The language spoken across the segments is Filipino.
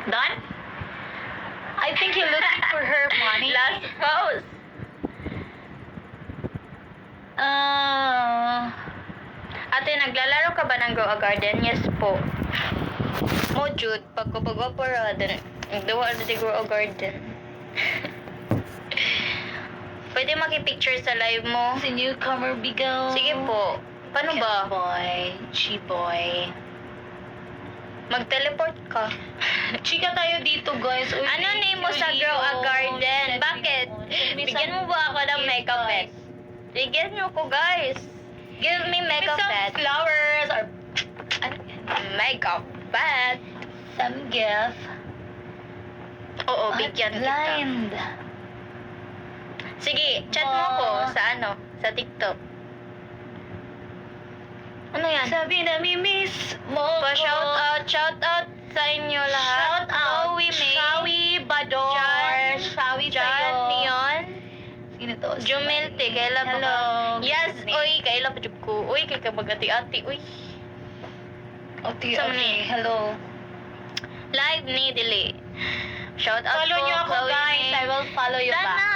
Done? I think you're looking for her money. Last pose. Ate, naglalaro ka ba ng Grow a Garden? Yes po. Mo, Jude, pagkapag-opera, nagdawa na di Grow a Garden. Pwede makipicture sa live mo? Si newcomer Bigaw. Sige po. Paano ba? Boy. Chiboy. Mag-teleport ka. Chika tayo dito, guys. Uy, Ano name mo sa Grow a Garden? Bakit? Bigyan mo ba ako ng makeup pet? Bigyan niyo ko, guys. Give me makeup pet. Flowers or Makeup pet. some gift. Oo, bigyan kita. Blind. Sige, chat mo ako sa sa TikTok. Ano yan? Sabi na miss mo ko. Shout out sa inyo lahat. Shout out. Chloe May. Shawi Bador. Jan. Shawi Jan sa'yo. Neon. Sino to? Jumelte, kaila pa Hello. ka? Yes, Good evening. oy, kaila pa jud ko. Uy, kay kabagati-ati, uy. Okay, Sa okay. mani. Hello. Live ni Dili. Shout out Follow po, niyo ako, Chloe guys. May. I will follow you back. Sana.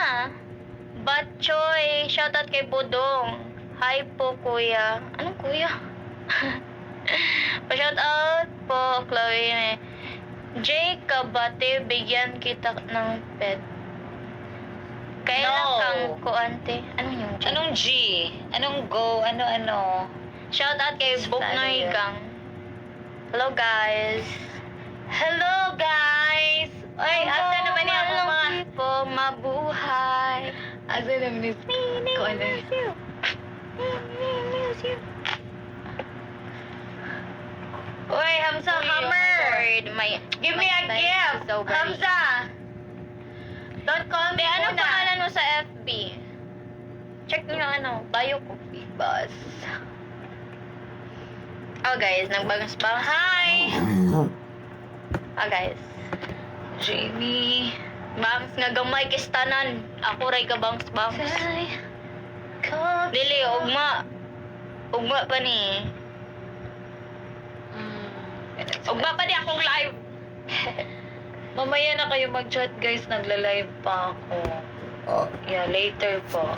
Batchoy, shout out kay Budong. Hi po, kuya. Anong kuya? Pa-shout out po, Chloe May. Jay Kabate, bigyan kita ng pet. Kailan No. kang kuante? Anong yung J? Anong G? Anong go? Ano? Shout out kay Book Follow you. Noigang. Hello, guys. Hello, guys! Ay, asa naman niya ako mga... po, mabuhay. Asa naman ni... Ko ano? Uy, Hamza, Uy, hammer! oh my God. Give me a my time gift! is so very- Hamza! Don't call me Ano muna. pangalan mo sa FB? Check niyo bio ko. Boss. Oh guys, nagbangas-bangas. Hi! Oh guys. Jamie. Bangs nga gamay kistanan. Ako ray ka bangs-bangs. Dili, ugma. Ugma pa ni. Ugma pa ni akong live. Mamaya na kayo mag-chat, guys. Nagla-live pa ako. Yeah, later po.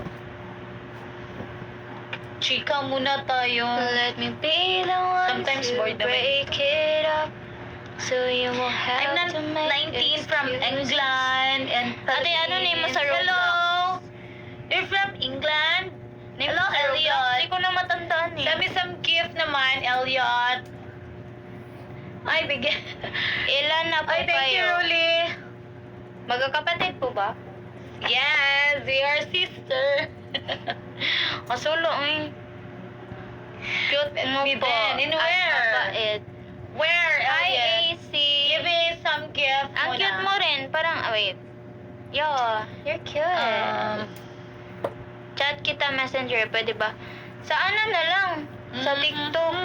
Chika muna tayo. Let me be the one Sometimes to bored naman. break it up. So you won't have I'm not to make 19 from excuses. England and Ate, ano name mo sa Roblox? Hello! You're from England? Name Hello, mo sa Roblox? Elliot. Hindi ko na matandaan eh. Send me some gift naman, Elliot. Ay, bigyan. Ilan na po Ay, thank you, kayo? Ruli. Magkakapatid po ba? Yes, we are sister. Masulo eh. Cute mo Me po. then, in At where? mabait. Where, Hi, Elliot? AC. Give me some gift Ang muna. cute mo rin. Parang, wait. Yo, you're cute. Chat kita messenger, pwede ba? Sa ano na lang? Sa TikTok.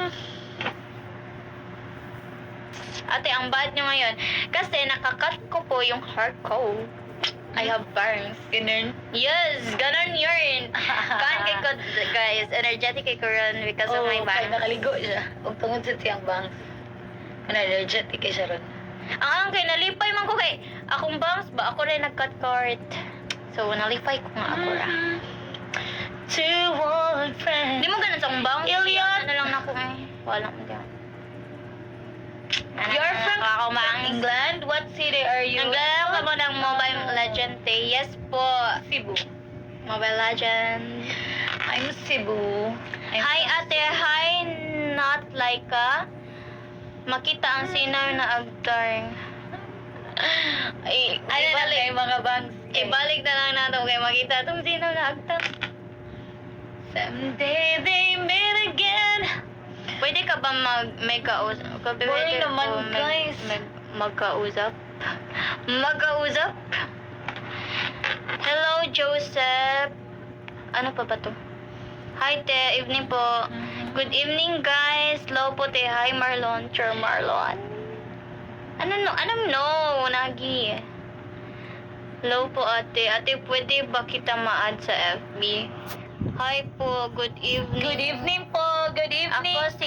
Ate, ang bad nyo ngayon. Kasi nakakat ko po yung heart ko. I have burns. Ganun. Yes, ganon yun. Kaan kay ko, guys, energetic kay ko ron because of my kaya bangs. nakaligo siya. Huwag tungod sa tiyang bangs. Energetic kay siya ron. Ang kay nalipay man ko kay akong bangs ba ako rin nag-cut card. So nalipay ko nga ako ra. Two old friends. Di mo ganun sa akong bangs. Ilion! Ano lang na ako eh. Wala mo diyan. You're from England? England? What city are you? Naglalaro ka ba ng Mobile Legend eh? Yes po. Cebu. Mobile Legend. I'm Cebu. Hi ate, hi not Laika. Makita ang sinaw na agtar. Ay, Ano na ibalik mga bangs. Ibalik na lang natin kay makita itong sinaw na agtar. Someday they meet again. Pwede ka ba may kausap? Boring naman, guys. Magkausap? Magkausap? Hello, Joseph. Ano pa ba to? Hi, te. Evening po. Good evening, guys. Hello po, te. Hi, Marlon. Sure, Marlon. Ano no? Nagi. Hello po, ate. Ate, pwede ba kita ma-add sa FB? Hi po. Good evening. Good evening po. Good evening. Ako si